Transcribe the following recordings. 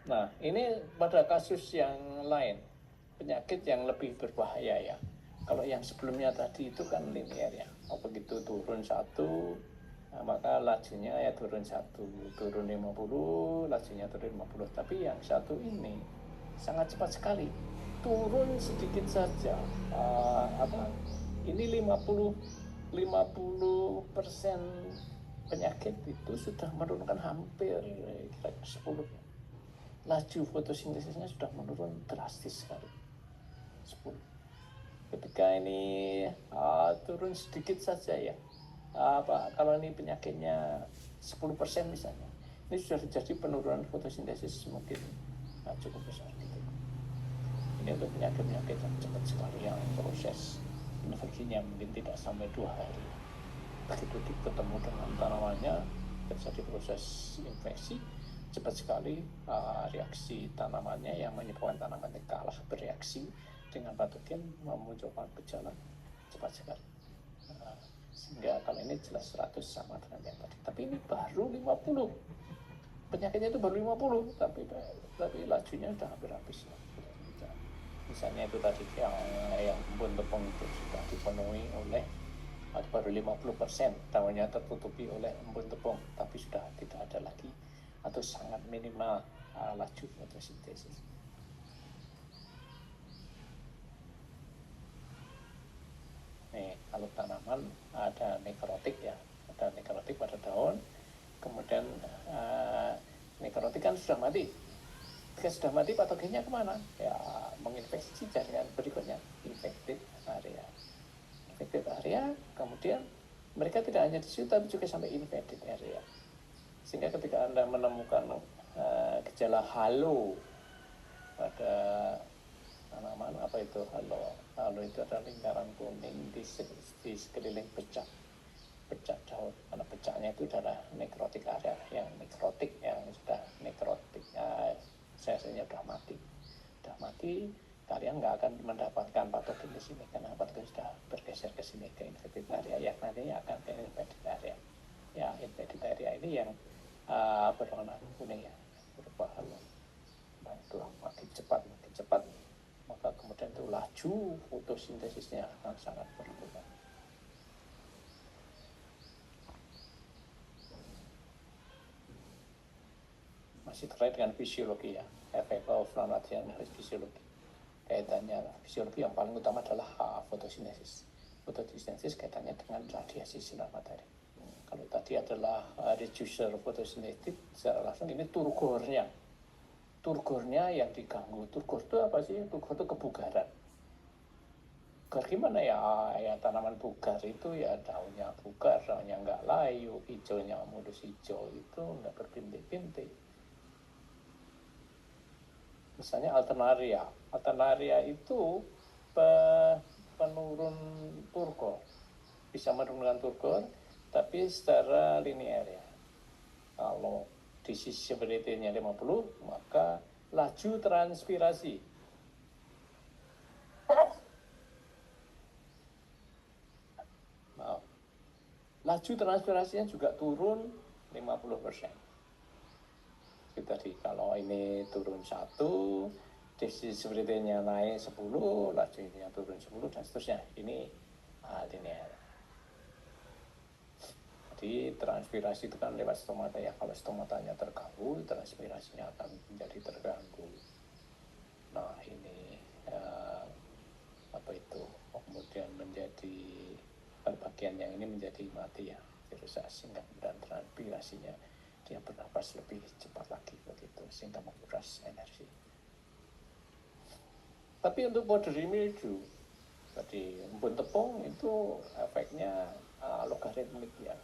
Nah, ini pada kasus yang lain, penyakit yang lebih berbahaya ya. Kalau yang sebelumnya tadi itu kan linear ya, begitu turun satu, nah, maka lajunya ya turun satu, turun 50, lajunya turun 50. Tapi yang satu ini sangat cepat sekali, turun sedikit saja. Ini 50% penyakit itu sudah menurunkan hampir kira-kira 10. Laju fotosintesisnya sudah menurun drastis sekali. 10. Ketika ini turun sedikit saja ya, kalau ini penyakitnya 10% misalnya, ini sudah terjadi penurunan fotosintesis mungkin cukup besar gitu. Ini untuk penyakit-penyakit yang cepat sekali, yang proses infeksinya mungkin tidak sampai 2 hari. Begitu ketemu dengan tanamannya, terjadi proses infeksi, cepat sekali reaksi tanamannya yang menyebabkan tanamannya kalah bereaksi dengan patogen, memunculkan gejala cepat sekali. Sehingga kalau ini jelas 100 sama dengan yang tadi. Tapi ini baru 50. Penyakitnya itu baru 50, tapi lajunya sudah hampir habis. Misalnya itu tadi yang embun tepung itu sudah dipenuhi oleh baru 50%, tahunya tertutupi oleh embun tepung, tapi sudah tidak ada lagi atau sangat minimal laju fotosintesis. Nih, kalau tanaman ada nekrotik ya, ada nekrotik pada daun, kemudian nekrotik kan sudah mati. Ketika sudah mati, patogennya kemana? Ya, menginfeksi jaringan berikutnya, infected area. Infected area, kemudian mereka tidak hanya di situ, tapi juga sampai infected area. Sehingga ketika Anda menemukan gejala halo pada tanaman, apa itu halo? Halo itu adalah lingkaran kuning di sekeliling becak daun, karena becaknya itu adalah nekrotik area, yang nekrotik, yang sudah nekrotik, sel-selnya sudah mati, kalian nggak akan mendapatkan patogen di sini karena patogen sudah bergeser ke sini, ke infected area, ya nantinya akan ke infected area. Ya, infected area ini yang berwarna kuning ya, berupa halo. Nah, itu makin cepat, maka kemudian itu laju fotosintesisnya akan sangat berkurang. Masih terkait dengan fisiologi ya, efek of latihan fisiologi. Kaitannya fisiologi yang paling utama adalah fotosintesis. Fotosintesis kaitannya dengan radiasi sinar matahari. Kalau tadi adalah reducer fotosintetik, secara langsung ini turgornya yang diganggu. Turgor itu apa sih? Turgor itu kebugaran. Gimana ya, tanaman bugar itu ya daunnya bugar, daunnya nggak layu, hijaunya modus hijau itu nggak berbintik-bintik. Misalnya alternaria itu penurun turgor, bisa menurunkan turgor, tapi secara linear ya. Kalau disease severity-nya 50, maka laju transpirasi laju transpirasinya juga turun 50%. Itu tadi, kalau ini turun 1, disease severity-nya naik 10, lajunya turun 10, dan seterusnya. Ini linear. Jadi transpirasi itu kan lewat stomata ya. Kalau stomatanya terganggu, transpirasinya akan menjadi terganggu. Nah, ini kemudian menjadi bagian yang ini menjadi mati ya, dirusak, sehingga dan transpirasinya dia bernapas lebih cepat lagi begitu, sehingga menguras energi. Tapi untuk powdery mildew tadi, embun tepung itu efeknya logaritmik ya.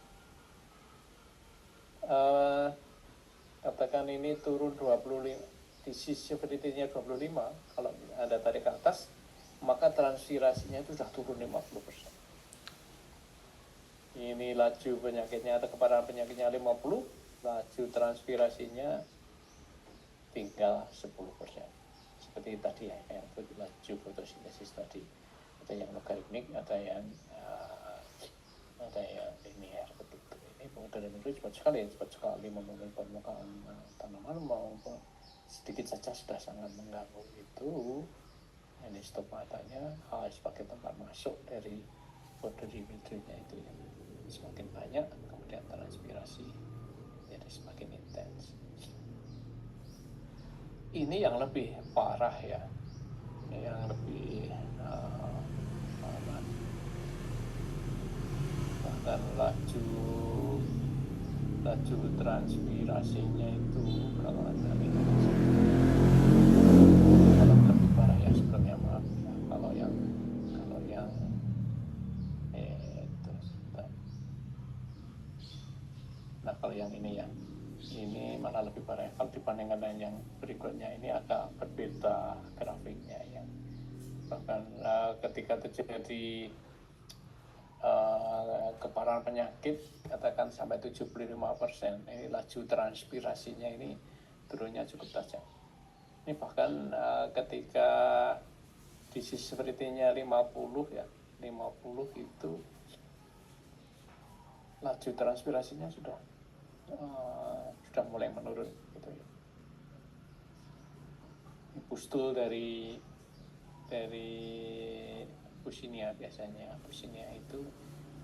Katakan ini turun 25, disease severity-nya 25, kalau Anda tarik ke atas, maka transpirasinya itu sudah turun 50%. Ini laju penyakitnya atau keparahan penyakitnya 50, laju transpirasinya tinggal 10%. Seperti tadi ya, yang laju fotosintesis tadi. Ada yang logaritmik, ada yang linear begitu. Ini pengendalian itu cepat sekali membangun permukaan tanaman maupun sedikit saja sudah sangat mengganggu itu. Ini stomatanya sebagai tempat masuk dari bodily fluidnya itu yang semakin banyak, kemudian transpirasi jadi semakin intens. Ini yang lebih parah ya, yang lebih bahkan laju transpirasinya itu kalau Anda lihat kalau lebih parah ya sebelumnya, maaf ya, kalau yang nah kalau yang ini ya, ini malah lebih parah kalau dibandingkan dengan yang berikutnya. Ini agak berbeda grafiknya ya. Bahkan ketika terjadi keparahan penyakit katakan sampai 75%, ini laju transpirasinya ini turunnya cukup tajam. Ini bahkan ketika disease severity-nya 50 ya, 50 itu laju transpirasinya sudah mulai menurun gitu ya. Ini pustul dari Pusinia biasanya. Pusinia itu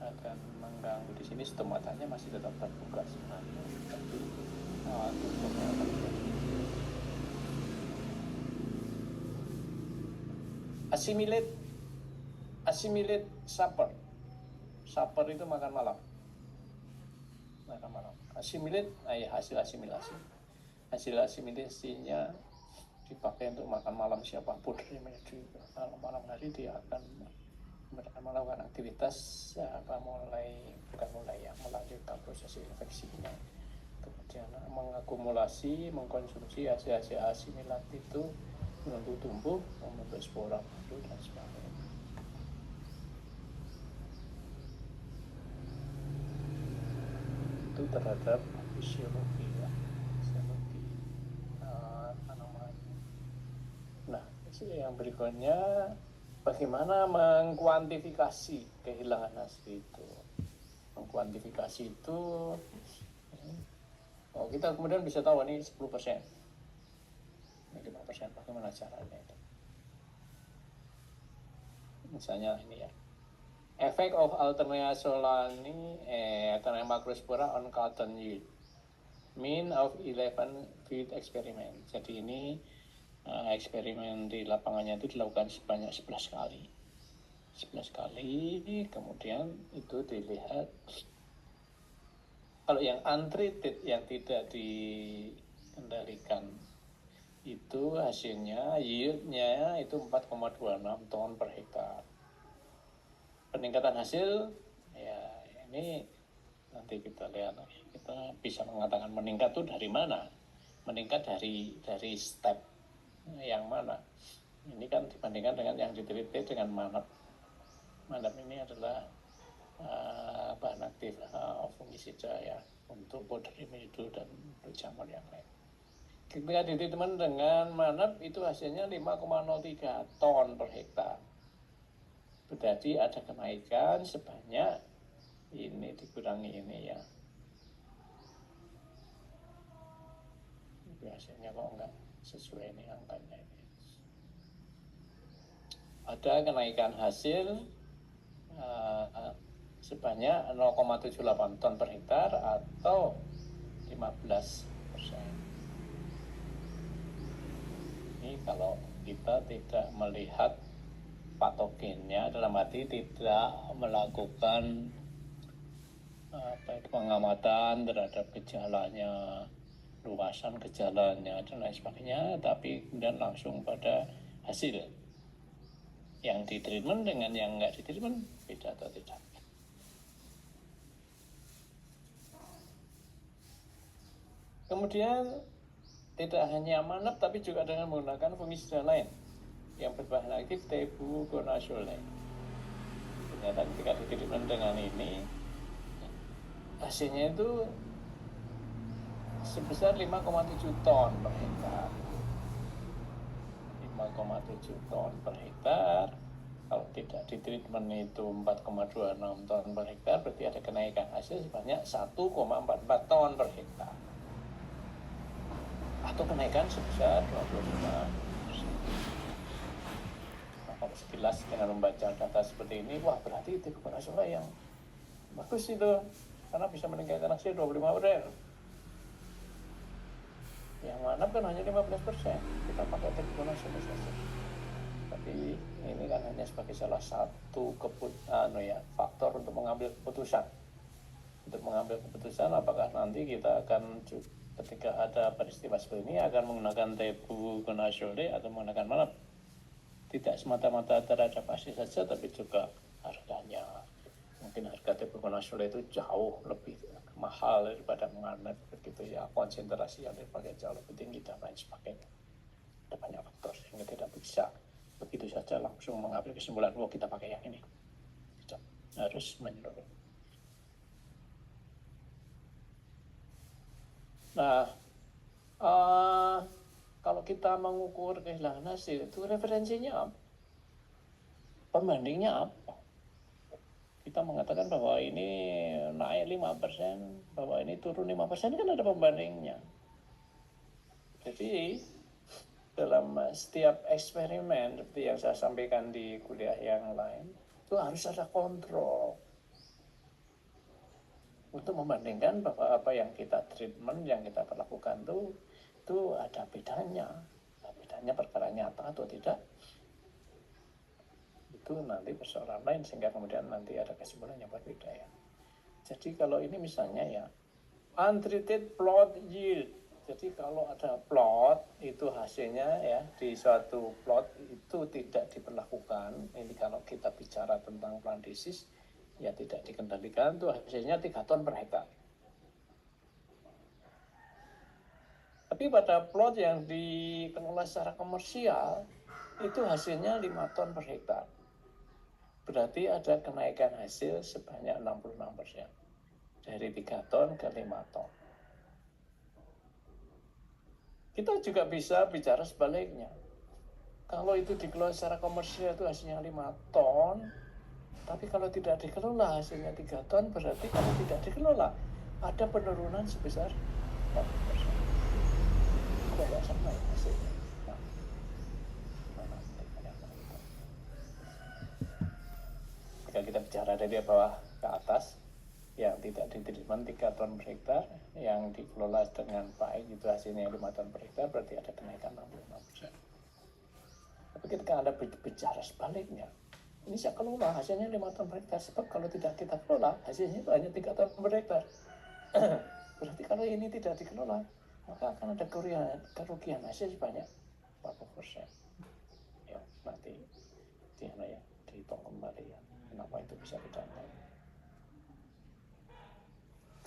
akan mengganggu di sini, stomatanya masih tetap terbuka sebenarnya, tapi tutupnya akan jadi assimilate supper. Supper itu makan malam. Assimilate, ya hasil asimilasi. Hasil asimilasinya dipakai untuk makan malam siapapun di malam hari dia akan melakukan aktivitas melanjutkan proses infeksinya, kemudian mengakumulasi, mengkonsumsi hasil asimilat itu, menumbuh tumbuh, membentuk spora baru dan sebagainya. Itu terhadap fisiologi ya, Nah, yang berikutnya bagaimana mengkuantifikasi kehilangan hasil itu. Mengkuantifikasi itu kita kemudian bisa tahu ini 10%, ini 5%, bagaimana caranya itu. Misalnya ini ya, effect of Alternaria solani Alternaria macrospora on cotton yield, mean of 11 field experiment. Jadi ini eksperimen di lapangannya itu dilakukan sebanyak 11 kali. Kemudian itu dilihat kalau yang untreated, yang tidak dikendalikan, itu hasilnya yieldnya itu 4,26 ton per hektar. Peningkatan hasil ya ini nanti kita lihat, kita bisa mengatakan meningkat itu dari mana, meningkat dari step yang mana. Ini kan dibandingkan dengan yang diteliti dengan manap. Manap ini adalah bahan aktif fungisida ya, untuk bodily mildew dan untuk jamur yang lain. Ketika ditreatment dengan manap itu hasilnya 5,03 ton per hektar. Berarti ada kenaikan sebanyak ini dikurangi ini ya. Biasanya kok enggak sesuai ini angkanya ini. Ada kenaikan hasil sebanyak 0,78 ton per hektar atau 15%. Ini kalau kita tidak melihat patogennya, dalam arti tidak melakukan pengamatan terhadap gejalanya, luasan gejalanya dan lain sebagainya, tapi kemudian langsung pada hasil. Yang ditreatment dengan yang enggak ditreatment beda atau tidak. Kemudian tidak hanya manap tapi juga dengan menggunakan fungisida lain yang berbahan aktif tebuconazole. Ternyata ketika ditreatment dengan ini hasilnya itu sebesar 5,7 ton per hektar. 5,7 ton per hektar. Kalau tidak ditreatment itu 4,26 ton per hektar, berarti ada kenaikan hasil sebanyak 1,44 ton per hektar. atau kenaikan sebesar 25%. Nah, kalau sekilas dengan membaca data seperti ini, wah berarti TV konvensional yang bagus itu, karena bisa meningkatkan hasil 25%. Yang mana kan hanya 15%, kita pakai TV konvensional saja. Tapi ini kan hanya sebagai salah satu faktor untuk mengambil keputusan. Untuk mengambil keputusan apakah nanti kita akan ketika ada peristiwa seperti ini akan menggunakan tebu konvensional atau menggunakan mana? Tidak semata-mata terhadap hasil saja, tapi juga harganya. Mungkin harga tebu konvensional itu jauh lebih mahal daripada magnet, begitu ya, konsentrasi yang dipakai jauh lebih tinggi dan lain sebagainya. Ada banyak faktor sehingga tidak bisa begitu saja langsung mengambil kesimpulan, oh kita pakai yang ini. Tidak, harus menyeluruh. Nah, kalau kita mengukur kehilangan hasil itu referensinya apa? Pembandingnya apa? Kita mengatakan bahwa ini naik 5%, bahwa ini turun 5%, kan ada pembandingnya. Jadi dalam setiap eksperimen seperti yang saya sampaikan di kuliah yang lain, itu harus ada kontrol untuk membandingkan bahwa apa yang kita treatment, yang kita perlakukan itu ada bedanya. Nah, bedanya perkara nyata atau tidak, itu nanti persoalan lain, sehingga kemudian nanti ada kesimpulan yang berbeda ya. Jadi kalau ini misalnya ya, untreated plot yield. Jadi kalau ada plot itu hasilnya ya, di suatu plot itu tidak diperlakukan. Ini kalau kita bicara tentang plant disease, ya tidak dikendalikan, tuh hasilnya 3 ton per hektar. Tapi pada plot yang dikelola secara komersial, itu hasilnya 5 ton per hektar. Berarti ada kenaikan hasil sebanyak 66%. Dari 3 ton ke 5 ton. Kita juga bisa bicara sebaliknya. Kalau itu dikelola secara komersial itu hasilnya 5 ton, tapi kalau tidak dikelola hasilnya 3 ton, berarti kalau tidak dikelola ada penurunan sebesar 40%. Kok nggak sama ya hasilnya? Nah, jika kita bicara dari bawah ke atas, yang tidak ditreatment 3 ton per hektar, yang dikelola dengan baik itu hasilnya 5 ton per hektar, berarti ada kenaikan 65%. Tapi ketika Anda bicara sebaliknya, ini saya kelola hasilnya 5 ton per hektar, sebab kalau tidak kita kelola hasilnya itu hanya 3 ton per hektar. Berarti kalau ini tidak dikelola, maka akan ada kerugian hasil sebanyak 40%. Ya, nanti dihitung kembali ya, kenapa itu bisa tidak naik.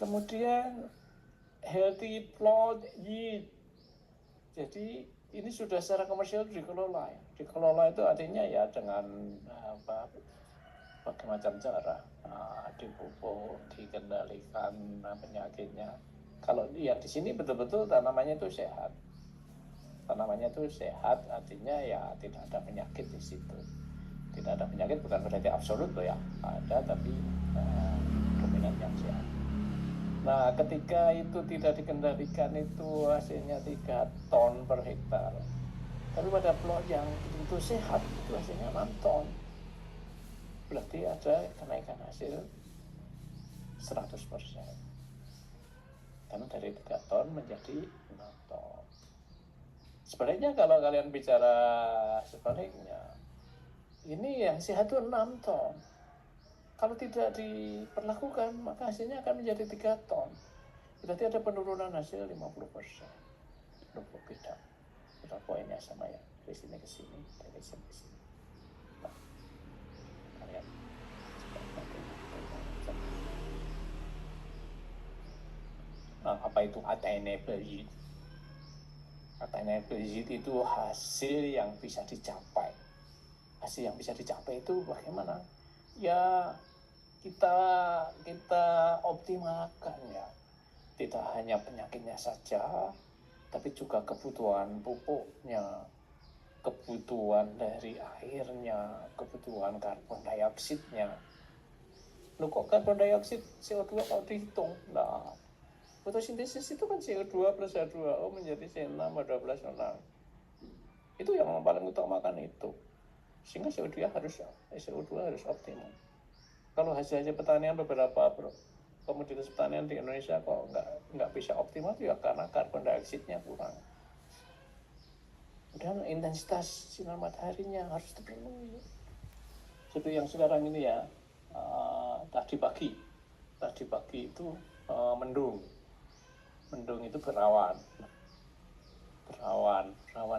Kemudian healthy plot yield. Jadi ini sudah secara komersial dikelola ya. Dikelola itu artinya ya dengan berbagai macam cara, dipupuk, dikendalikan penyakitnya. Kalau lihat di sini betul-betul tanamannya itu sehat. Tanamannya itu sehat artinya ya tidak ada penyakit di situ. Tidak ada penyakit bukan berarti absolut loh ya. Ada tapi dominan yang sehat. Nah, ketika itu tidak dikendalikan itu hasilnya 3 ton per hektar. Tapi pada plot yang itu sehat itu hasilnya 6 ton. Berarti ada kenaikan hasil 100%. Karena dari 3 ton menjadi 6 ton. Sebaliknya kalau kalian bicara sebaliknya, ini yang sehat itu 6 ton. Kalau tidak diperlakukan, maka hasilnya akan menjadi 3 ton. Berarti ada penurunan hasil 50%. Beda. Kita poinnya sama ya. Dari sini ke sini, dari sini ke sini. Nah, kalian apa itu attainable yield? Attainable yield itu hasil yang bisa dicapai. Hasil yang bisa dicapai itu bagaimana? Ya kita optimalkan ya, tidak hanya penyakitnya saja, tapi juga kebutuhan pupuknya, kebutuhan dari airnya, kebutuhan karbon dioksidnya. Loh kok karbon dioksida CO2 kalau dihitung? Nah, Fotosintesis itu kan CO2 plus H2O menjadi C6H12O6. Itu yang paling utamakan itu. Sehingga CO2 harus optimal. Kalau hasil pertanian beberapa komoditas pertanian di Indonesia kok nggak bisa optimal, ya karena karbon dioksida kurang. Dan intensitas sinar mataharinya harus terpenuhi. Seperti yang sekarang ini ya, tadi pagi itu mendung itu berawan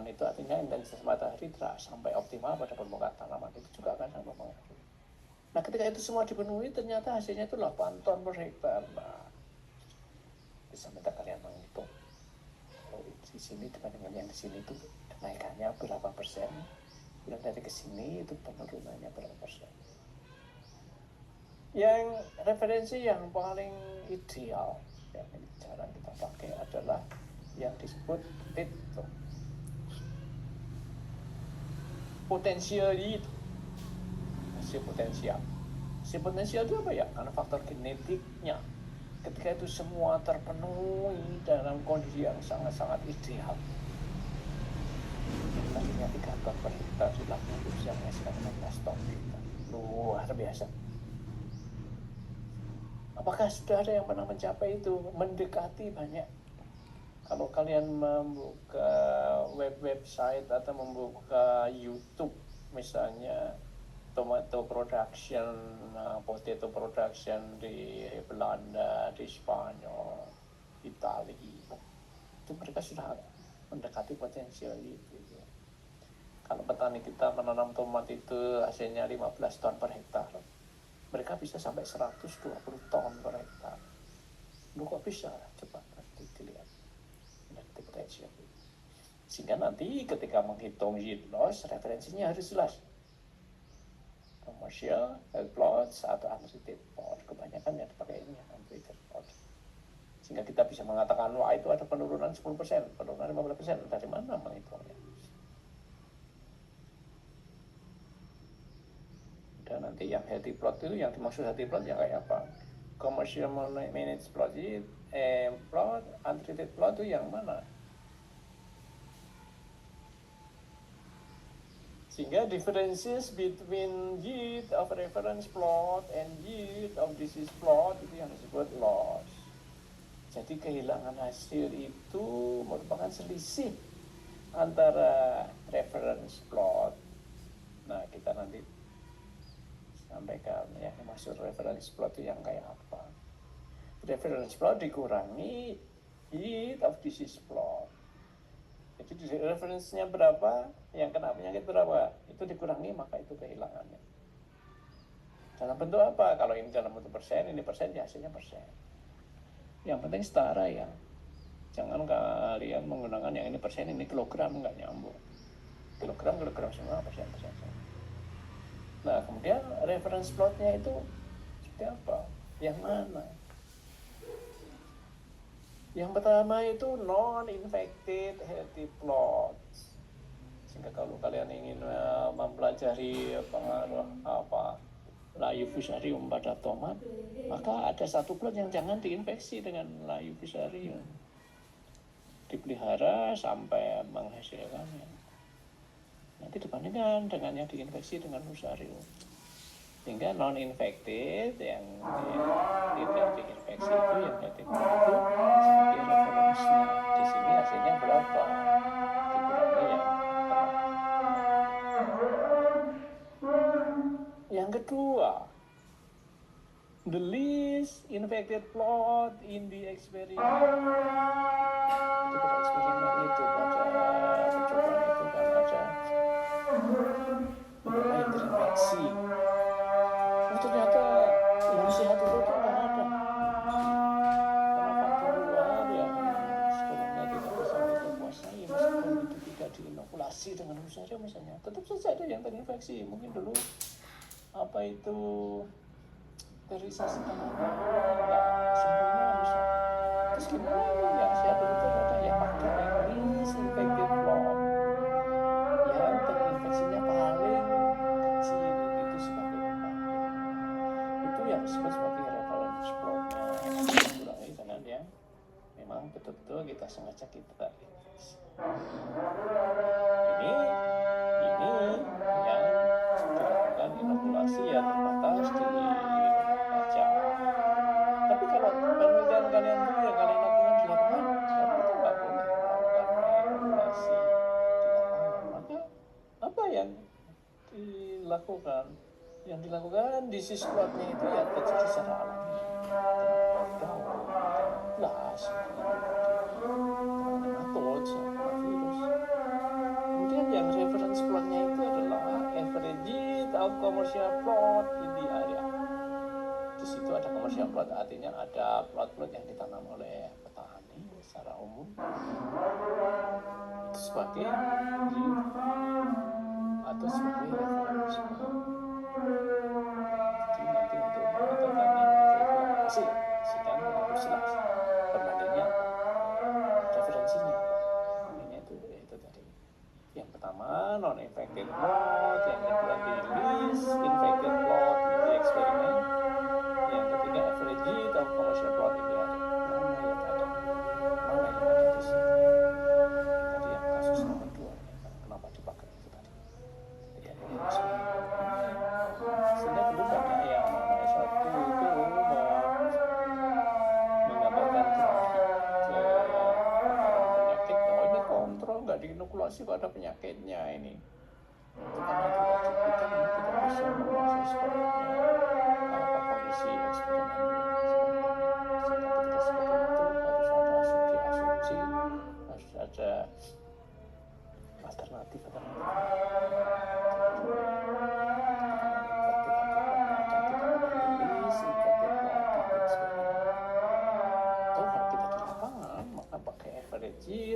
itu artinya intensitas matahari tidak sampai optimal pada permukaan tanaman, itu juga akan sangat mempengaruhi. Nah, ketika itu semua dipenuhi, ternyata hasilnya itu 8 ton per hektar. Nah, bisa minta kalian menghitung kalau di sini dibandingkan yang di sini itu kenaikannya berapa persen, dan dari ke sini itu penurunannya berapa persen. Yang referensi yang paling ideal yang jarang kita pakai adalah yang disebut itu potensial yield. Si potensial itu apa ya? Karena faktor genetiknya. Ketika itu semua terpenuhi dalam kondisi yang sangat-sangat ideal, tadinya 3 ton per hektar sudah bisa menghasilkan 15 ton per hektar. Luar biasa. Apakah sudah ada yang pernah mencapai itu? Mendekati banyak. Kalau kalian membuka website atau membuka YouTube, misalnya tomato production, potato production di Belanda, di Spanyol, Italia, itu mereka sudah mendekati potensial itu. Kalau petani kita menanam tomat itu hasilnya 15 ton per hektar, mereka bisa sampai 120 ton per hektar. Lu kok bisa? Coba nanti dilihat. Mendekati potensial. Sehingga nanti ketika menghitung yield loss, referensinya harus jelas. Commercial, health plots, atau untreated plot. Kebanyakan yang dipakai ini untreated plot. Sehingga kita bisa mengatakan, wah itu ada penurunan 10%, penurunan 15%. Dari mana menghitungnya? Dan nanti yang healthy plot itu, yang dimaksud healthy plot yang kayak apa? Commercial managed plot, plot, untreated plot itu yang mana? Sehingga differences between yield of reference plot and yield of disease plot itu yang disebut loss. Jadi kehilangan hasil itu merupakan selisih antara reference plot. Nah, kita nanti sampaikan yang maksud reference plot itu yang kayak apa. Reference plot dikurangi yield of disease plot. Jadi referensinya berapa, yang kena penyakit berapa, itu dikurangi, maka itu kehilangannya. Dalam bentuk apa? Kalau ini dalam bentuk persen, ini persen, ya hasilnya persen. Yang penting setara ya. Jangan kalian menggunakan yang ini persen, ini kilogram, nggak nyambung. Kilogram semua, persen. Nah, kemudian reference plotnya itu seperti apa? Yang mana? Yang pertama itu non-infected healthy plots. Sehingga kalau kalian ingin mempelajari pengaruh layu fusarium pada tomat, maka ada satu plot yang jangan diinfeksi dengan layu fusarium. Dipelihara sampai menghasilkannya. Nanti dibandingkan dengan yang diinfeksi dengan fusarium. Sehingga non-infected yang tidak diinfeksi itu, yang healthy plot itu sebagai referensinya. Di sini hasilnya berapa? Dikurangi yang kena. Yang kedua, the least infected plot in the experiment. Itu pada eksperimen itu, pada percobaan itu kan ada beberapa yang terinfeksi. Ternyata yang sehat itu nggak ada. Karena faktor luar yang sebelumnya tidak bisa kita kuasai, meskipun itu tidak diinokulasi dengan fusarium misalnya, tetap saja ada yang terinfeksi. Mungkin dulu sterilisasi tanaman nggak sempurna bisa. Terus gimana yang sehat itu ada yang pakai yang least infected plot, yang terinfeksinya paling kecil, itu sebagai itu yang disebut sebagai reference plotnya, dikurangi dengan yang memang betul-betul kita sengaja kita ini yang dilakukan inokulasi ya terbatas di baca. Tapi kalau penelitian kalian dulu yang kalian lakukan di lapangan, kan kita nggak boleh melakukan inokulasi di lapangan. Maka apa yang dilakukan? Yang dilakukan disease plotnya itu ya terjadi secara alami. Daun, belas, nematode, sama virus. Kemudian yang reference plotnya itu adalah average yield of commercial plot in the area. Di situ ada commercial plot, artinya ada plot-plot yang ditanam oleh petani secara umum. Itu sebagai yield atau sebagai reference plot. Jadi nanti untuk menentukan ini hasil sedang harus jelas perbandingannya apa, referensinya apa. Ini itu tadi. Yang pertama non-infected plot, yang kedua release infected plot in the experiment, yang ketiga average yield of commercial plot in the area. Mana yang ada di sini? Tadi yang kasus nomor 2 kenapa dipakai itu tadi? Tidak ada sehingga dulu banyak yang anak-anak S1 itu menggambarkan grafik ke penyakit. Oh ini kontrol nggak diinokulasi pada penyakitnya ini. Karena itu tadi kita ini tidak bisa menguasai sepenuhnya apa kondisi eksperimen. Sehingga ketika seperti itu harus ada asumsi-asumsi, harus ada alternatif.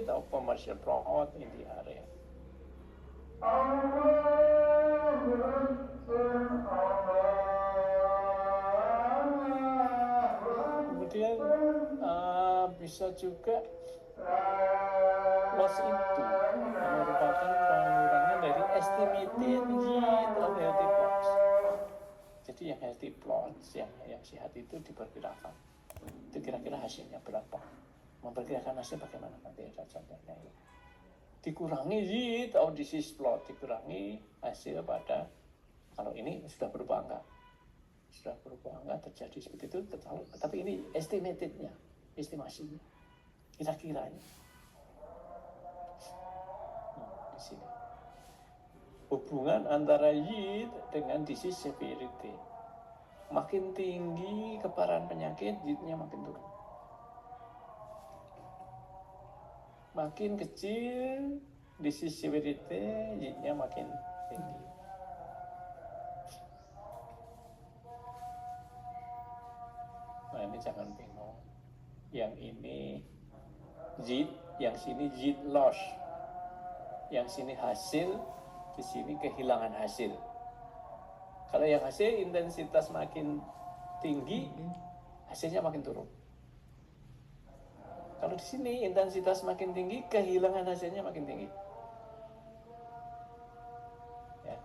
Atau commercial plot in the area. Kemudian bisa juga loss itu merupakan pengurangan dari estimated yield of healthy plots. Jadi yang healthy plots yang sehat itu diperkirakan. Itu kira-kira hasilnya berapa? Memperkirakan hasil bagaimana nanti ada contohnya ya. Dikurangi yield of disease plot, dikurangi hasil pada kalau ini sudah berubah angka terjadi seperti itu, tapi ini estimatednya, estimasinya, kira-kiranya. Di sini hubungan antara yield dengan disease severity, makin tinggi keparahan penyakit, yieldnya makin turun. Makin kecil disease severity, yieldnya makin tinggi. Nah ini jangan bingung. Yang ini yield, yang sini yield loss, yang sini hasil, di sini kehilangan hasil. Kalau yang hasil intensitas makin tinggi, hasilnya makin turun. Kalau di sini intensitas makin tinggi, kehilangan hasilnya makin tinggi. Ya.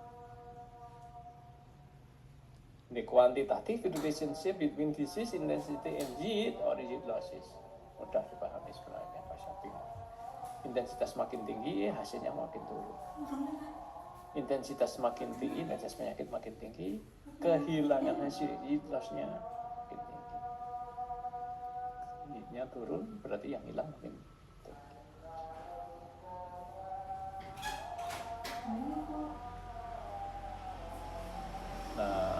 The quantitative relationship between disease intensity and yield or yield losses. Mudah dipahami sebenarnya Pak Syafii. Intensitas makin tinggi, hasilnya makin turun. Intensitas makin tinggi, intensitas penyakit makin tinggi, kehilangan hasil, yield loss-nya makin tinggi. Yieldnya turun, berarti yang hilang makin tinggi. Nah,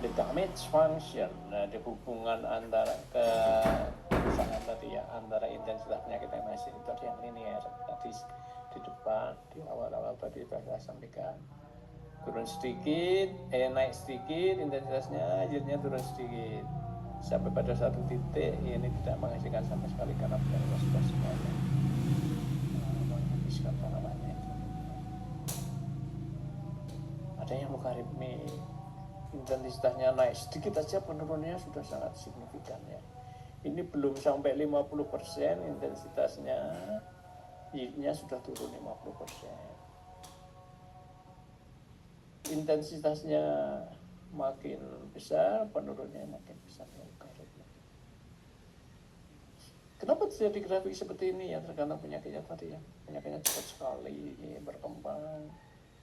the damage function, nah, di hubungan antara misalnya tadi ya, antara intensitas penyakit dan hasil itu ada yang linear. Tadi di depan, di awal-awal tadi saya sampaikan, turun sedikit, naik sedikit intensitasnya, yieldnya turun sedikit. Sampai pada satu titik ini tidak menghasilkan sama sekali karena penyakit sudah semuanya menghabiskan tanamannya. Ada yang mukaritmi, intensitasnya naik sedikit aja penurunannya sudah sangat signifikan ya. Ini belum sampai 50% intensitasnya, yieldnya sudah turun 50%. Intensitasnya makin besar, penurunannya makin besar. Kenapa terjadi grafik seperti ini ya? Tergantung penyakitnya tadi ya. Penyakitnya cepat sekali berkembang,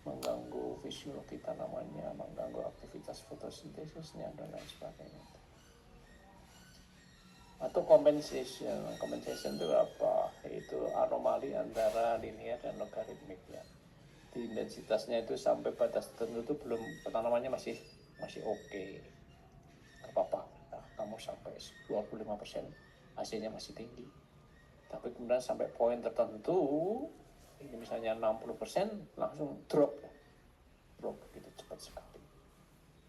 mengganggu visual kita namanya, mengganggu aktivitas fotosintesisnya dan lain sebagainya. Atau compensation itu apa? Itu anomali antara linear dan logaritmik ya. Di intensitasnya itu sampai batas tertentu itu belum, tanamannya masih oke. Gak apa-apa, nah, kamu sampai 25% hasilnya masih tinggi. Tapi kemudian sampai poin tertentu, ini misalnya 60% langsung drop gitu cepat sekali.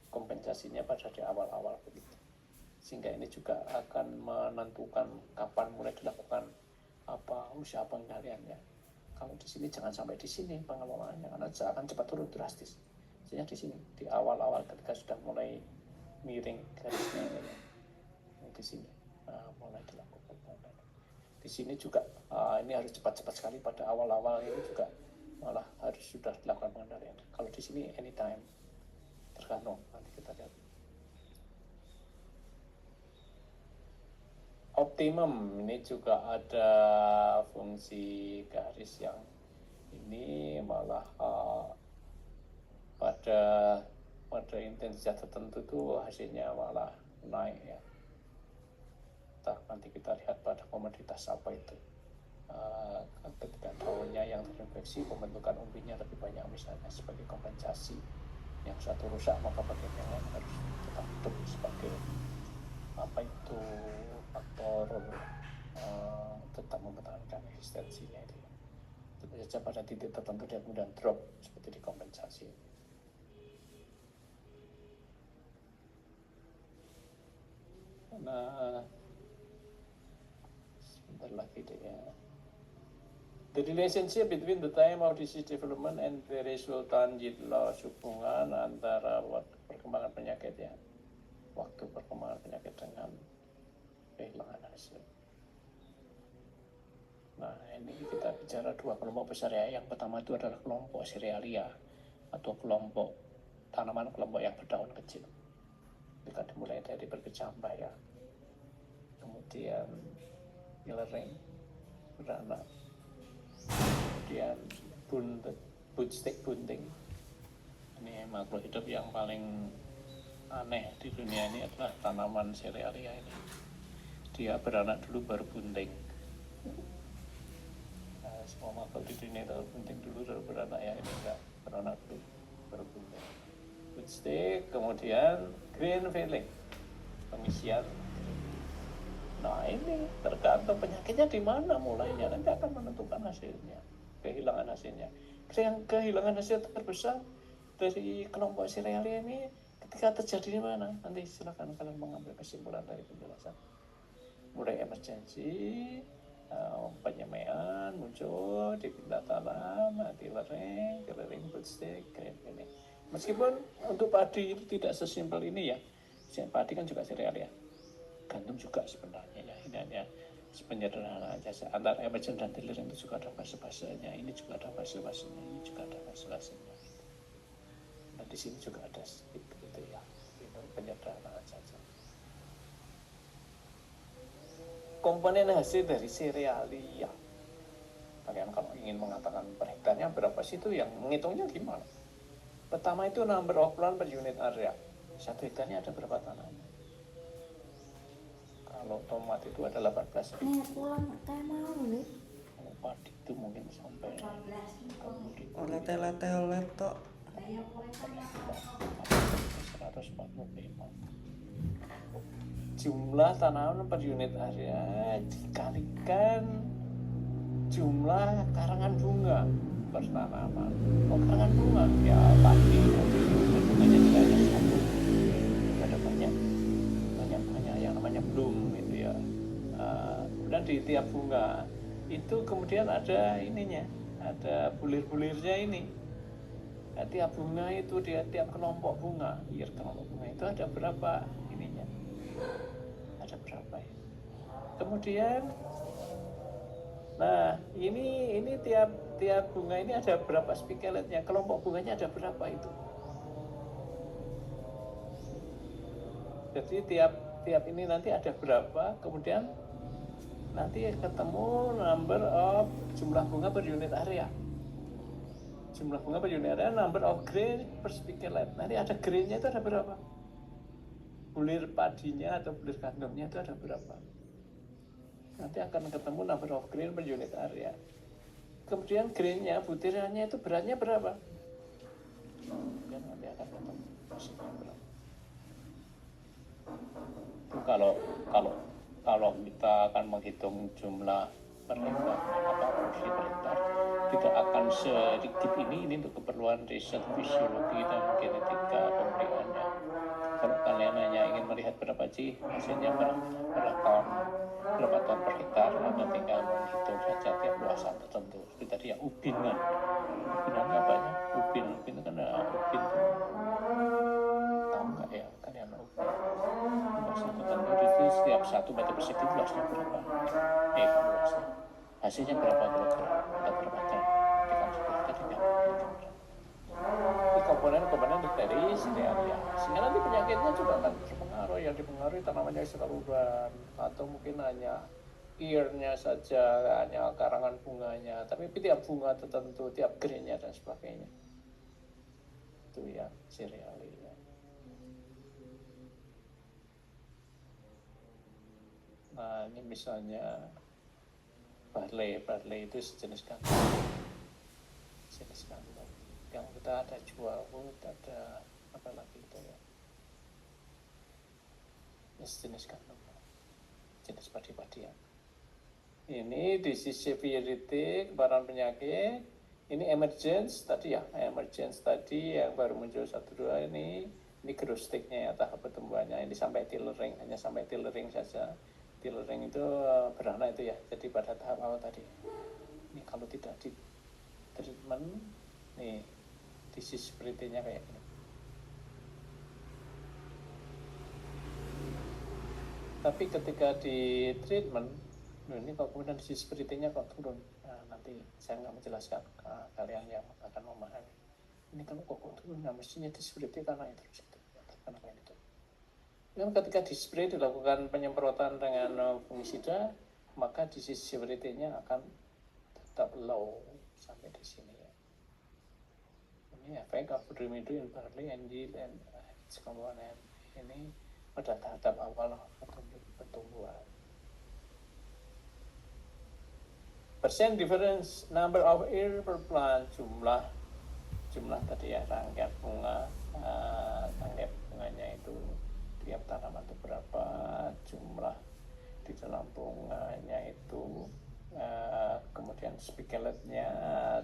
Kompensasinya pada di awal-awal begitu. Sehingga ini juga akan menentukan kapan mulai dilakukan usaha pengendaliannya. Kalau di sini jangan sampai di sini pengelolaannya, karena akan cepat turun drastis. Sehingga di sini di awal-awal ketika sudah mulai miring garisnya ini, di sini mulai dilakukan. Di sini juga ini harus cepat-cepat sekali pada awal-awal ini juga malah harus sudah dilakukan pengendalian. Kalau di sini anytime, tergantung nanti kita lihat. Optimum ini juga ada fungsi garis yang ini malah pada intensitas tertentu tuh hasilnya malah naik ya. Nanti kita lihat pada komoditas apa itu. Ketika daunnya yang terinfeksi, pembentukan umbinya lebih banyak misalnya sebagai kompensasi. Yang satu rusak maka bagian yang lain harus tetap hidup sebagai faktor tetap mempertahankan eksistensinya itu. Tentu saja pada titik tertentu dia kemudian drop seperti dikompensasi. Nah, sebentar lagi deh ya. The relationship between the time of disease development and the resultant yield loss, hubungan antara perkembangan penyakit ya, waktu perkembangan penyakit dengan kehilangan hasil. Nah, ini kita bicara dua kelompok besar ya. Yang pertama itu adalah kelompok cerealia atau kelompok tanaman kelompok yang berdaun kecil. Kita dimulai dari berkecambah ya. Kemudian yellering, beranak. Kemudian budstek bunting. Ini makhluk hidup yang paling aneh di dunia ini adalah tanaman cerealia ini. Dia beranak dulu baru bunting. Nah, semua makhluk di dunia itu bunting dulu baru beranak ya, ini enggak, beranak dulu baru bunting. Budstek, kemudian green filling, pengisian. Nah ini tergantung penyakitnya di mana mulainya, nanti akan menentukan hasilnya, kehilangan hasilnya. Kehilangan hasil terbesar dari kelompok cerealia ini ketika terjadi di mana? Nanti silakan kalian mengambil kesimpulan dari penjelasan. Mulai emergensi, penyemaian muncul di pindah tanam, nanti lereng, keliling budstek, green filling. Meskipun untuk padi itu tidak sesimpel ini ya, padi kan juga cerealia. Gandum juga sebenarnya ya, ini hanya penyederhanaan saja. Antara emergen dan tilir itu juga ada fase-fasenya, ini juga ada fase-fasenya, ini juga ada fase-fasenya. Nah di sini juga ada sedikit gitu ya, ini penyederhanaan saja. Komponen hasil dari cerealia. Kalian kalau ingin mengatakan per hektarnya berapa sih, itu yang menghitungnya gimana? Pertama itu number of plant per unit area. 1 hektarnya ada berapa tanaman? Kalau tomat itu ada 18 ribu. Kalau padi itu mungkin sampai oleh tele tok 145. Jumlah tanaman per unit area dikalikan jumlah karangan bunga per tanaman. Karangan bunga ya padi bunganya tidak hanya satu, ada banyak yang namanya bloom gitu ya. Kemudian di tiap bunga itu kemudian ada ininya, ada bulir-bulirnya ini. Nah, tiap bunga itu dia tiap kelompok bunga, kelompok bunga itu ada berapa ininya, ada berapa ya. Kemudian, nah ini tiap bunga ini ada berapa spikeletnya, kelompok bunganya ada berapa itu. Jadi tiap ini nanti ada berapa, kemudian nanti ketemu number of jumlah bunga per unit area. Jumlah bunga per unit area, number of grain per spikelette. Nanti ada grainnya itu ada berapa? Bulir padinya atau bulir gandumnya itu ada berapa? Nanti akan ketemu number of grain per unit area. Kemudian grainnya, butirannya itu beratnya berapa? Dan nanti akan ketemu hasilnya berapa. Itu kalau kita akan menghitung jumlah per hektar, produksi per hektar, tidak akan sedikit ini untuk keperluan riset fisiologi dan genetika pemeliharannya. Kalau kalian hanya ingin melihat berapa sih hasilnya berapa ton per hektar, Anda tinggal menghitung saja tiap luasan tertentu. Seperti tadi ya, ubinnya banyak. Ubin itu kan ubin itu tahu nggak ya kalian ubin? Luasan tertentu itu setiap 1 meter persegi luasnya berapa? Luasnya. Hasilnya berapa kilogram atau berapa ton? Dikali tadi nggak komponen dari serealia. Sehingga nanti penyakitnya juga akan berpengaruh. Yang dipengaruhi tanamannya keseluruhan atau mungkin hanya ear-nya saja, hanya karangan bunganya, tapi tiap bunga tertentu, tiap grain-nya dan sebagainya. Itu ya serealia. Nah, ini misalnya barley itu sejenis gandum. Yang kita ada jual, ada apa lagi itu ya? Ini sejenis gandum, jenis padi-padian. Ini disease severity, kebaran penyakit. Ini emergence tadi yang baru muncul 1-2 ini growth stage-nya ya, tahap pertumbuhannya. Ini sampai tillering, hanya sampai tillering saja. Tillering itu beranak itu ya, jadi pada tahap awal tadi. Ini kalau tidak di treatment, nih disease severity-nya kayak gini. Tapi ketika di treatment, ini kalau kemudian disease severity-nya kok turun, nah, nanti saya nggak menjelaskan ke kalian yang akan memahami. Ini kalau kok turun, nah mestinya disease severity karena itu, kenapa ini turun? Dan ketika di spray dilakukan penyemprotan dengan fungisida, maka disease severity-nya akan tetap low sampai di sini ya. Ini efek of remedio in barley and yield and its component. Ini pada tahap awal pertumbuhan. Percent difference number of ear per plant, jumlah tadi ya, rangkaian bunganya itu tiap tanaman itu berapa, jumlah di dalam bunganya itu, kemudian spikeletnya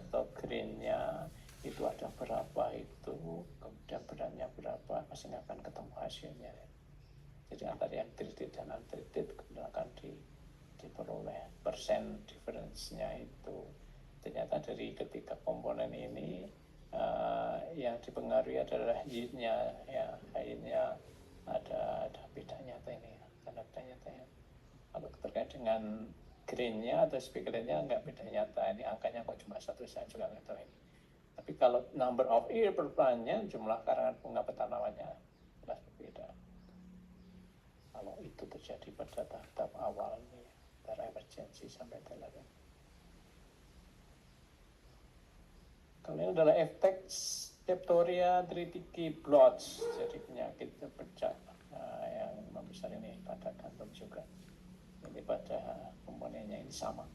atau grainnya itu ada berapa itu, kemudian beratnya berapa, pasti akan ketemu hasilnya. Jadi antara yang treated dan untreated kemudian akan diperoleh persen difference-nya itu. Ternyata dari ketiga komponen ini yang dipengaruhi adalah yield-nya ya, yield-nya ada beda nyata ini, ada beda nyata ya. Kalau terkait dengan grain-nya atau spikeletnya enggak beda nyata, ini angkanya kok cuma 1, saya juga nggak tahu ini. Tapi kalau number of ear per plant-nya, jumlah karangan bunga petanamannya jelas berbeda. Kalau itu terjadi pada tahap awal nih, dari emergency sampai tillering. Kalau ini adalah efek Septoria triticale blotch, jadi penyakit pecah yang membesar ini pada gandum juga. Ini pada komponennya ini sama.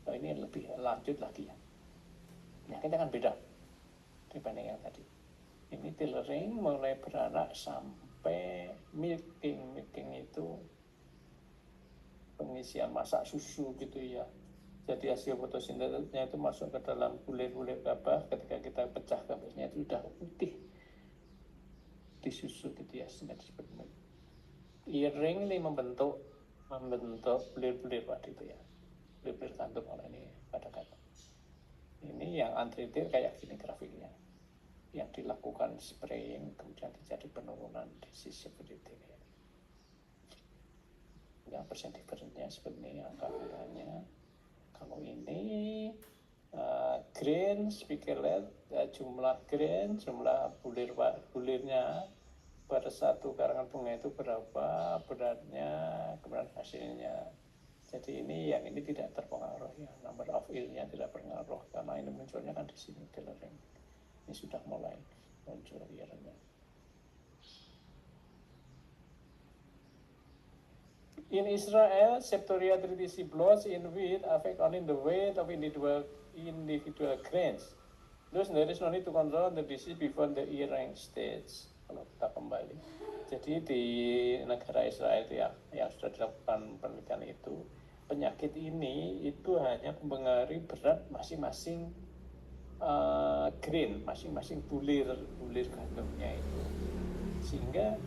Kalau ini lebih lanjut lagi ya. Penyakitnya kan beda dibanding yang tadi. Ini tillering mulai beranak sampai milking itu pengisian masak susu gitu ya. Jadi hasil fotosintesisnya itu masuk ke dalam bulir-bulir gabah, ketika kita pecah gabahnya itu sudah putih di susu gitu ya, sehingga disebut milk. Earring ini membentuk bulir-bulir padi itu ya, bulir-bulir gandum. Kalau ini pada gandum. Ini yang untreated kayak gini grafiknya, yang dilakukan spraying kemudian terjadi penurunan disease severity. Yang persen difference-nya seperti ini angka-angkanya. Kalau ini grain, spikelet, jumlah grain, jumlah bulirnya pada satu karangan bunga itu berapa, beratnya, kemudian hasilnya Jadi ini yang ini tidak terpengaruh ya, number of ill-nya tidak berpengaruh karena ini munculnya kan di sini delering. Ini sudah mulai muncul ear-nya. In Israel, septoriatritis blows in wheat affect only the weight of individual grains. Thus, there is no need to control the disease before the earring stage. Kalau kita kembali, jadi di negara Israel itu ya, yang sudah dilakukan penelitian itu, penyakit ini itu hanya mempengaruhi berat masing-masing grain, masing-masing bulir gandumnya itu, sehingga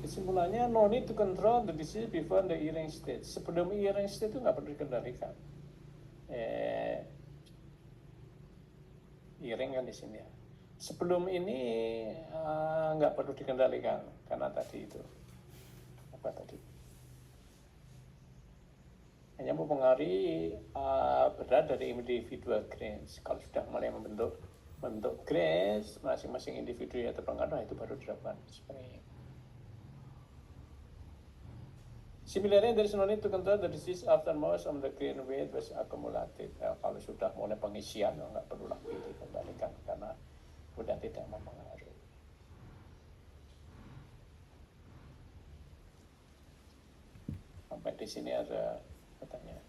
kesimpulannya no need to control the disease before the earring stage. Sebelum earring stage itu nggak perlu dikendalikan. Earring kan di sini ya. Sebelum ini nggak perlu dikendalikan karena tadi itu apa tadi? Hanya mempengaruhi berat dari individual grains. Kalau sudah mulai membentuk grains, masing-masing individu yang terpengaruh itu baru dilakukan spraying. Similarly, there is no need to control the disease after most of the grain weight was accumulated. Kalau sudah mulai pengisian, nggak perlu lagi dikendalikan karena sudah tidak mempengaruhi. Sampai di sini ada pertanyaan.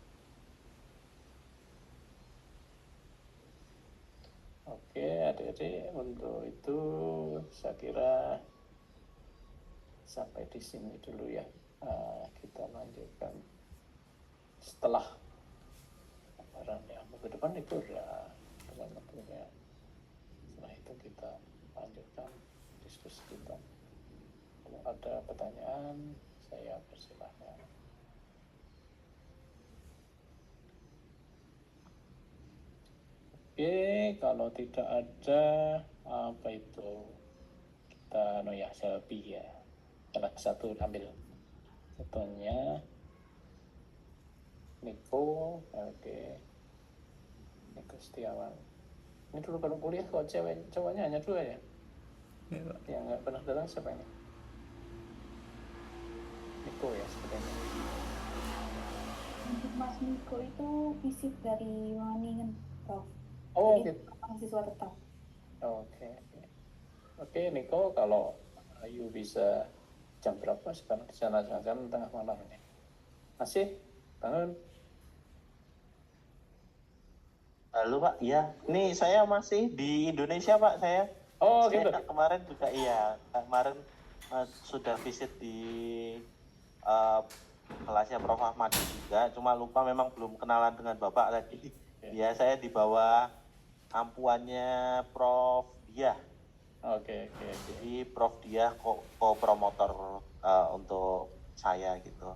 Oke, adik-adik, untuk itu saya kira sampai di sini dulu ya. Kita lanjutkan setelah lebaran ya, minggu depan libur ya, ya. Setelah itu kita lanjutkan diskusi kita. Kalau ada pertanyaan, saya persilahkan. Oke, kalau tidak ada apa itu kita selfie ya. Salah satu ambil fotonya. Niko, oke. Niko Setiawan. Ini dulu kalau kuliah kok cowoknya hanya 2 ya? Iya. Yang nggak pernah datang siapa ini? Niko ya sebenarnya. Untuk Mas Niko itu visit dari Wageningen, Prof. Oh, jadi gitu. mahasiswa tetap. Oke, Niko, kalau Ayu bisa jam berapa sekarang di sana? Jangan tengah malam ini. Masih? Bangun? Halo Pak, iya. Nih saya masih di Indonesia Pak, saya. Oh, Saya gitu. kemarin juga kemarin sudah visit di kelasnya Prof. Ahmad juga, cuma lupa memang belum kenalan dengan Bapak tadi. Ya, saya di bawah ampuannya Prof. Diah. Oke. Jadi Prof. Diah ko-promotor untuk saya gitu.